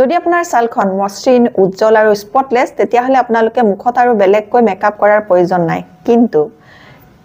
যদি আপোনাৰ ছালখন মসৃণ উজ্জ্বল আৰু স্পটলেছ তেতিয়াহলে আপোনালোকে মুখত আৰু বেলেগকৈ মেকআপ কৰাৰ প্ৰয়োজন নাই কিন্তু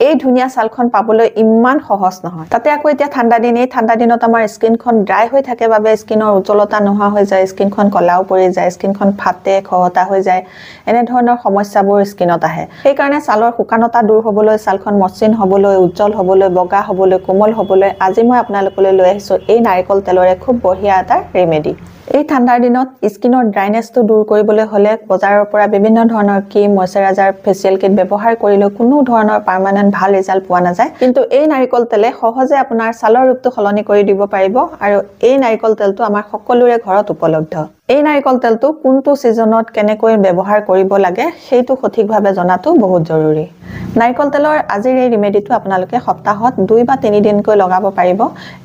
এই ধুনিয়া ছালখন পাবলৈ ইমান সহজ নহয় তাতে আকৌ এতিয়া ঠাণ্ডা দিন এই ঠাণ্ডা দিনত আমাৰ স্কিনখন ড্ৰাই হৈ থাকে বাবে স্কিনৰ উজ্জ্বলতা নোহোৱা হৈ যায় স্কিনখন কলাও পৰি যায় স্কিনখন ফাটে খহটা হৈ যায় এনে ধৰণৰ সমস্যাবোৰ স্কিনত আহে সেই কাৰণে ছালৰ শুকানতা দূৰ হ'বলৈ ছালখন মসৃণ হ'বলৈ উজ্জ্বল হ'বলৈ বগা হ'বলৈ কোমল হ'বলৈ আজি মই আপোনালোকলৈ লৈ আহিছো এই নাৰিকল তেলৰে খুব বঢ়িয়া এটা ৰেমেডি এই ঠাণ্ডাৰ দিনত স্কিনৰ ড্ৰাইনেছটো দূৰ কৰিবলৈ হলে বজাৰৰ পৰা বিভিন্ন ধৰণৰ ক্ৰীম ময়শ্চাৰাইজাৰ ফেচিয়েল কিট ব্যৱহাৰ কৰিলে কোনো ধৰণৰ পাৰ্মানেন্ট ভাল ৰিজাল্ট পোৱা নাযায় কিন্তু এই নাৰিকল তেলে সহজে আপোনাৰ ছালৰ ৰূপটো সলনি কৰি দিব পাৰিব আৰু এই নাৰিকল তেলটো আমাৰ সকলোৰে ঘৰত উপলব্ধ এই নাৰিকল তেলটো কোনটো সিজনত কেনেকৈ ব্যৱহাৰ কৰিব লাগে সেইটো সঠিকভাৱে জনাটো বহুত জৰুৰী নাৰিকল তেলৰ আজিৰ এই ৰেমেডিটো আপোনালোকে সপ্তাহত 2 বা 3 দিনকৈ লগাব পাৰিব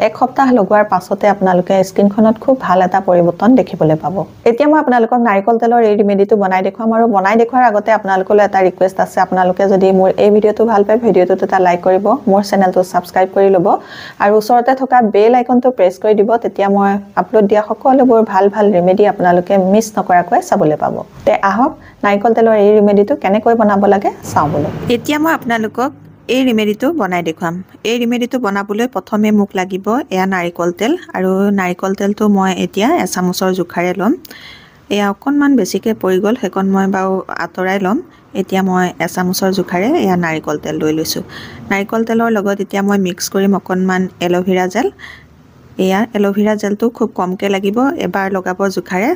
এক সপ্তাহ লগোৱাৰ পাছতে আপোনালোকে স্কিনখনত খুব ভাল এটা পৰিৱৰ্তন দেখিবলৈ পাব এতিয়া মই আপোনালোকক নাৰিকল তেলৰ এই ৰেমেডিটো বনাই দেখুৱাম আৰু বনাই দেখুৱাৰ আগতে আপোনালোকলৈ এটা ৰিকুৱেষ্ট আছে আপোনালোকে যদি মোৰ এই ভিডিওটো ভাল পায় ভিডিওটো এটা লাইক কৰিব মোৰ চেনেলটো সাবস্ক্ৰাইব কৰি ল'ব আৰু ওচৰতে থকা বেল আইকনটো প্ৰেছ কৰি দিব তেতিয়া মই আপলোড দিয়া সকলোবোৰ ভাল ভাল ৰেমেডি আপোনালোকে মিছ নকৰাকৈ চাবলৈ পাব তে আহক নাৰিকল তেলৰ এই ৰেমেডিটো কেনেকৈ বনাব লাগে চাওঁ বলো এতিয়া মই আপোনালোকক এই ৰেমেডিটো বনাই দেখুৱাম এই ৰেমেডিটো বনাবলৈ প্ৰথমে মোক লাগিব এয়া নাৰিকল তেল আৰু নাৰিকল তেলটো মই এতিয়া এচামুচৰ জোখাৰে লম এয়া অকনমান বেছিকৈ পৰি গল হেকন মই বাও আতৰাই লম এতিয়া মই এচামুচৰ জোখাৰে এয়া নাৰিকল তেল লৈ লৈছো নাৰিকল তেলৰ লগত এতিয়া মই মিক্স কৰিম অকনমান এলোভেৰা জেল এয়া এলোভেৰা জেলটো খুব কমকৈ লাগিব এবাৰ লগাব জোখাৰে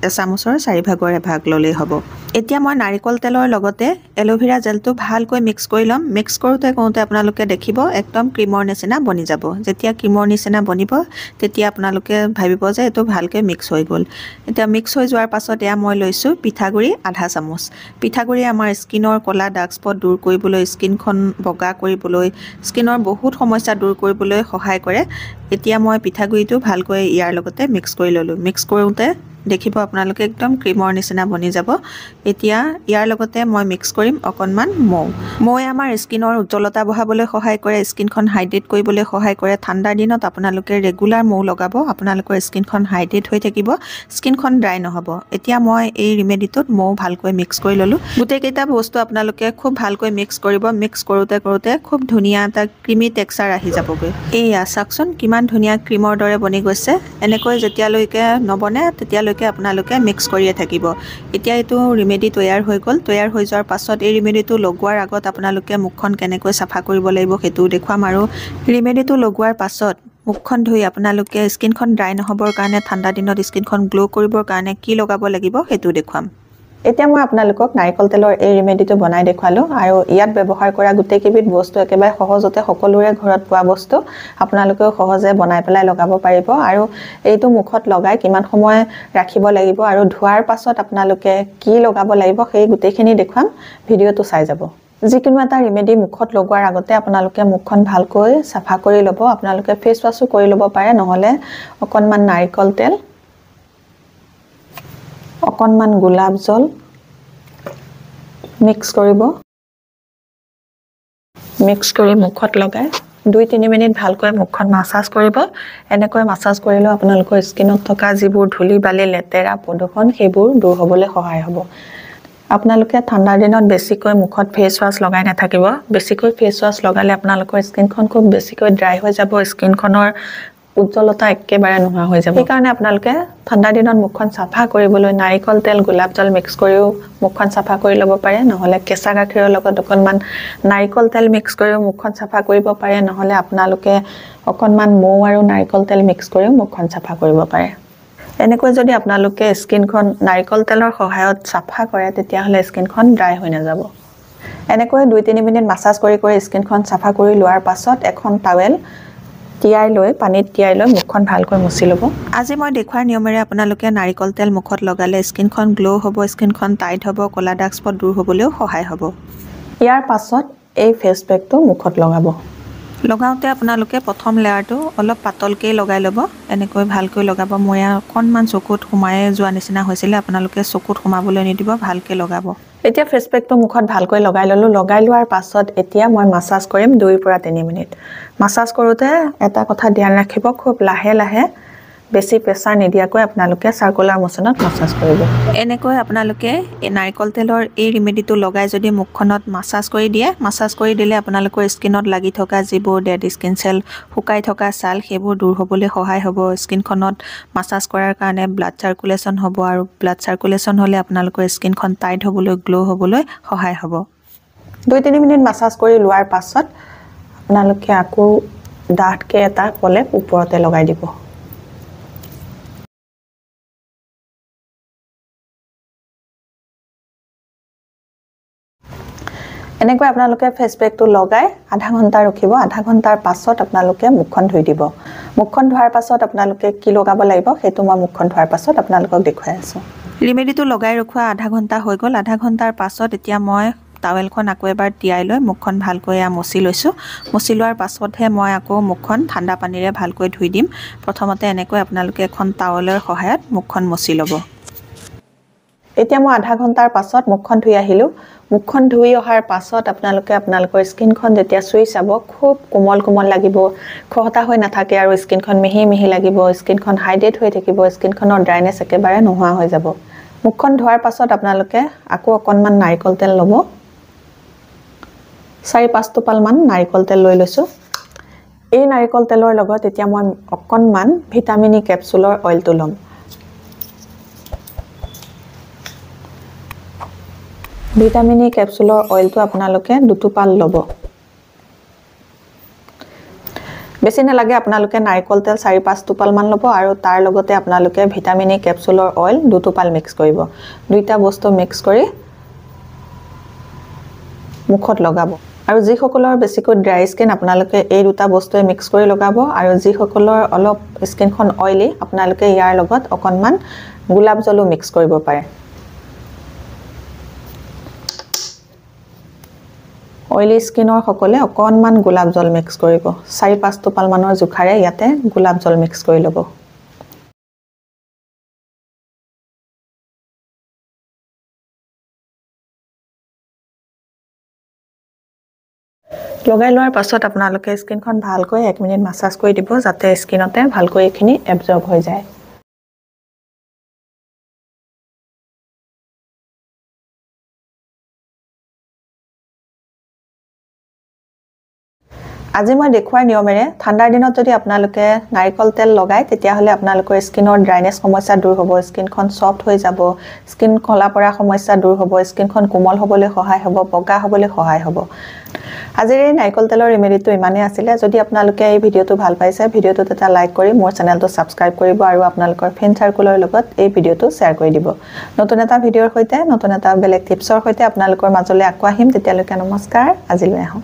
এচামুচৰ 4/1 ভাগ ললেই হ'ব এতিয়া মই নাৰিকল তেলৰ লগতে এলোভেৰা জেলটো ভালকৈ মিক্স কৰি লম মিক্স কৰোতে আপোনালোকে দেখিব একদম ক্ৰীমৰ নিচিনা বনি যাব যেতিয়া ক্ৰীমৰ নিচিনা বনিব তেতিয়া আপোনালোকে ভাবিব যে এটো ভালকৈ মিক্স হৈ গল এতিয়া মিক্স হৈ যোৱাৰ পাছত এয়া মই লৈছো পিঠাগুৰি আধা চামুচ পিঠাগুৰি আমাৰ স্কিনৰ কলা ডাৰ্ক স্পট দূৰ কৰিবলৈ স্কিনখন বগা কৰিবলৈ স্কিনৰ বহুত সমস্যা দূৰ কৰিবলৈ সহায় কৰে এতিয়া মই পিঠাগুৰিটো ভালকৈ ইয়াৰ লগতে মিক্স কৰি ললো মিক্স কৰোতে দেখিব আপোনালোকে একদম ক্ৰীমৰ নিচিনা বনি যাব এতিয়া ইয়াৰ লগতে মই মিক্স কৰিম অকনমান মৌ আমাৰ স্কিনৰ উজ্জ্বলতা বঢ়াবলৈ সহায় কৰে স্কিনখন হাইড্ৰেট কৰিবলৈ সহায় কৰে ঠাণ্ডাৰ দিনত আপোনালোকে ৰেগুলাৰ মৌ লগাব আপোনালোকৰ স্কিনখন হাইড্ৰেট হৈ থাকিব স্কিনখন ড্ৰাই নহব এতিয়া মই এই ৰেমেডিটোত মৌ ভালকৈ মিক্স কৰি ললো গোটেই কেইটা বস্তু আপোনালোকে খুব ভালকৈ মিক্স কৰিব মিক্স কৰোতে খুব ধুনিয়া এটা ক্ৰীমি টেক্সচাৰ আহি যাবগৈ এইয়া চাকচোন কিমান ধুনিয়া ক্ৰীমৰ দৰে বনি গৈছে এনেকৈ যেতিয়ালৈকে নবনে তেতিয়ালৈকে আপোনালোকে মিক্স কৰিয়ে থাকিব এতিয়া এটো ৰেমেডি তৈয়াৰ হৈ গল তৈয়াৰ হৈ যোৱাৰ পাছত এই ৰেমেডিটো লগোৱাৰ আগত আপোনালোকে মুখখন কেনেকৈ সাফা কৰিব লাগিব হেতু দেখুৱাম আৰু ৰেমেডিটো লগোৱাৰ পাছত মুখখন ধুই আপোনালোকে স্কিনখন ড্ৰাই নহবৰ কাৰণে ঠাণ্ডা দিনত স্কিনখন গ্লো কৰিবৰ কাৰণে কি লগাব লাগিব হেতু দেখুৱাম এতিয়া মই আপোনালোকক নাৰিকল তেলৰ এই ৰেমেডিটো বনাই দেখুৱালো আৰু ইয়াত ব্যৱহাৰ কৰা গুটেই কেবিধ বস্তু একেবাৰে সহজতে সকলোৰে ঘৰত পোৱা বস্তু আপোনালোকে সহজে বনাই পেলাই লগাব পাৰিব আৰু এইটো মুখত লগাই কিমান সময় ৰাখিব লাগিব আৰু ধোৱাৰ পাছত আপোনালোকে কি লগাব লাগিব সেই গুটেইখিনি দেখুৱাম ভিডিওটো চাই যাব যিকোনো এটা ৰেমেডি মুখত লগোৱাৰ আগতে আপোনালোকে মুখখন ভালকৈ সাফা কৰি ল'ব আপোনালোকে ফেস ওয়াশো কৰি ল'ব পাৰে নহলে অকনমান নাৰিকল তেল অকনমান গোলাপ জল মিক্স কৰিব মিক্স কৰি মুখত লগাই 2-3 মিনিট ভালকৈ মুখখন মাসাজ কৰিব এনেকৈ মাসাজ কৰিলে আপোনালোকৰ স্কিনত থকা যিবোৰ ধূলি বালি লেতেৰা প্ৰদূষণ সেইবোৰ দূৰ হ'বলৈ সহায় হ'ব আপোনালোকে ঠাণ্ডাৰ দিনত বেছিকৈ মুখত ফেস ওয়াশ লগাই নাথাকিব বেছিকৈ ফেস ওয়াশ লগালে আপোনালোকৰ স্কিনখন খুব বেছিকৈ ড্ৰাই হৈ যাব স্কিনখনৰ উজ্জ্বলতা একেবাৰে নোহোৱা হৈ যাব সেইকাৰণে আপোনালোকে ঠাণ্ডা দিনত মুখখন সাফা কৰিবলৈ নাৰিকল তেল গোলাপ জল মিক্স কৰিও মুখখন সাফা কৰি ল'ব পাৰে নহলে কেঁচা গাখীৰৰ লগত অকনমান নাৰিকল তেল মিক্স কৰিও মুখখন সাফা কৰিব পাৰে নহলে আপোনালোকে অকনমান মৌ আৰু নাৰিকল তেল মিক্স কৰিও মুখখন সাফা কৰিব পাৰে এনেকৈ যদি আপোনালোকে স্কিনখন নাৰিকল তেলৰ সহায়ত সাফা কৰে তেতিয়া হলে স্কিনখন ড্ৰাই হৈ নাযাব এনেকৈ 2-3 মিনিট মাসাজ কৰি স্কিনখন সাফা কৰি লোৱাৰ পাছত এখন টাৱেল তিয়াই লৈ পানীত তিয়াই লৈ মুখখন ভালকৈ মুছি লব আজি মই দেখুৱাৰ নিয়মেৰে আপোনালোকে নাৰিকল তেল মুখত লগালে স্কিনখন গ্লো হ'ব স্কিনখন টাইট হ'ব কলা ডাৰ্ক স্পট দূৰ হ'বলৈও সহায় হ'ব ইয়াৰ পাছত এই ফেস পেকটো মুখত লগাব লগাওতে আপোনালোকে প্ৰথম লেয়াৰটো অলপ পাতলকৈ লগাই ল'ব এনেকৈ ভালকৈ লগাব মই অকনমান চকুত সোমাই যোৱা নিচিনা হৈছিল আপোনালোকে চকুত সোমাবলৈ নিদিব ভালকৈ লগাব এতিয়া ফেস পেকটো মুখত ভালকৈ লগাই ললো লগাই লোৱাৰ পাছত এতিয়া মই মাসাজ কৰিম 2 পৰা 3 মিনিট মাসাজ কৰোতে এটা কথা ধ্যান ৰাখিব খুব লাহে লাহে বেছি প্ৰেছাৰ নিদিয়াকৈ আপোনালোকে সাৰ্কুলাৰ মোচনত মাসাজ কৰিব এনেকৈ আপোনালোকে এই নাৰিকল তেলৰ এই ৰেমেডিটো লগাই যদি মুখখনত মাসাজ কৰি দিয়ে মাসাজ কৰি দিলে আপোনালোকৰ স্কিনত লাগি থকা যিবোৰ ডেড স্কিন সেল শুকাই থকা ছাল সেইবোৰ দূৰ হ'বলৈ সহায় হ'ব স্কিনখনত মাসাজ কৰাৰ কাৰণে ব্লাড সাৰ্কুলেশন হ'ব আৰু ব্লাড সাৰ্কুলেশন হ'লে আপোনালোকৰ স্কিনখন টাইট হ'বলৈ গ্লো হ'বলৈ সহায় হ'ব 2-3 মিনিট মাসাজ কৰি লোৱাৰ পাছত আপোনালোকে আকৌ ডাঠকে এটা পলেপ ওপৰতে লগাই দিব এনেকৈ আপোনালোকে ফেস প্যাকটো লগাই আধা ঘন্টা ৰখিব আধা ঘন্টাৰ পাছত আপোনালোকে মুখখন ধুই দিব মুখখন ধোৱাৰ পাছত আপোনালোকে কি লগাব লাগিব হেতু মই মুখখন ধোৱাৰ পাছত আপোনালোকক দেখুৱাই আছো ৰেমেডিটো লগাই ৰখোৱা আধা ঘন্টা হৈ গল আধা ঘন্টাৰ পাছত এতিয়া মই টাৱেলখন আকৌ এবাৰ তিয়াই লৈ মুখখন ভালকৈ মচি লৈছো মচি লোৱাৰ পাছতহে মই আকৌ মুখখন ঠাণ্ডা পানীৰে ভালকৈ ধুই দিম প্ৰথমতে এনেকৈ আপোনালোকে এখন টাৱেলৰ সহায়ত মুখখন মচি ল'ব এতিয়া মই আধা ঘন্টাৰ পাছত মুখখন ধুই আহিলো মুখখন ধুই অহাৰ পাছত আপোনালোকৰ স্কিনখন যেতিয়া চুই চাব খুব কোমল কোমল লাগিব খহটা হৈ নাথাকে আৰু স্কিনখন মিহি মিহি লাগিব স্কিনখন হাইড্ৰেট হৈ থাকিব স্কিনখনৰ ড্ৰাইনেছ একেবাৰে নোহোৱা হৈ যাব মুখখন ধোৱাৰ পাছত আপোনালোকে আকৌ অকনমান নাৰিকল তেল ল'ব 4-5 টোপাল মান নাৰিকল তেল লৈ লৈছো এই নাৰিকল তেলৰ লগত এতিয়া মই অকনমান ভিটামিন ই কেপচুলৰ অইলটো লম ভিটামিন ই কেপচুলৰ অইলটো আপোনালোকে 2 টোপাল ল'ব বেছি নালাগে আপোনালোকে নাৰিকল তেল 4-5 টোপাল মান ল'ব আৰু তাৰ লগতে আপোনালোকে ভিটামিন ই কেপচুলৰ অইল 2 টোপাল মিক্স কৰিব দুইটা বস্তু মিক্স কৰি মুখত লগাব আৰু যি সকলৰ বেছিকৈ ড্ৰাই স্কিন আপোনালোকে এই দুটা বস্তুৱে মিক্স কৰি লগাব আৰু যি সকলৰ অলপ স্কিনখন অইলি আপোনালোকে ইয়াৰ লগত অকনমান গোলাপ জলও মিক্স কৰিব পাৰে অইলি স্কিনৰ সকলে অকনমান গোলাপ জল মিক্স কৰিব 4-5 টোপাল মানৰ জুখাৰে ইয়াতে গোলাপ জল মিক্স কৰি ল'ব লগাই লোৱাৰ পাছত আপোনালোকে স্কিনখন ভালকৈ 1 মিনিট মাসাজ কৰি দিব যাতে স্কিনতে ভালকৈ এখিনি এবজৰ্ব হৈ যায় আজি মই দেখুৱাৰ নিয়মেৰে ঠাণ্ডাৰ দিনত যদি আপোনালোকে নাৰিকল তেল লগাই তেতিয়া হলে আপোনালোকৰ স্কিনৰ ড্ৰাইনেছ সমস্যা দূৰ হ'ব স্কিনখন সফট হৈ যাব স্কিন কলা পৰা সমস্যা দূৰ হ'ব স্কিনখন কোমল হ'বলৈ সহায় হ'ব বগা হ'বলৈ সহায় হ'ব আজিৰ এই নাৰিকল তেলৰ ৰেমেডিটো ইমানেই আছিল যদি আপোনালোকে এই ভিডিওটো ভাল পাইছে ভিডিওটো এটা লাইক কৰি মোৰ চেনেলটো সাবস্ক্ৰাইব কৰিব আৰু আপোনালোকৰ ফ্ৰেণ্ড সাৰ্কুলৰ লগত এই ভিডিওটো শেয়াৰ কৰি দিব নতুন এটা ভিডিওৰ সৈতে নতুন এটা বেলেগ টিপছৰ সৈতে আপোনালোকৰ মাজলৈ আকৌ আহিম তেতিয়ালৈকে নমস্কাৰ আজিলৈ আহো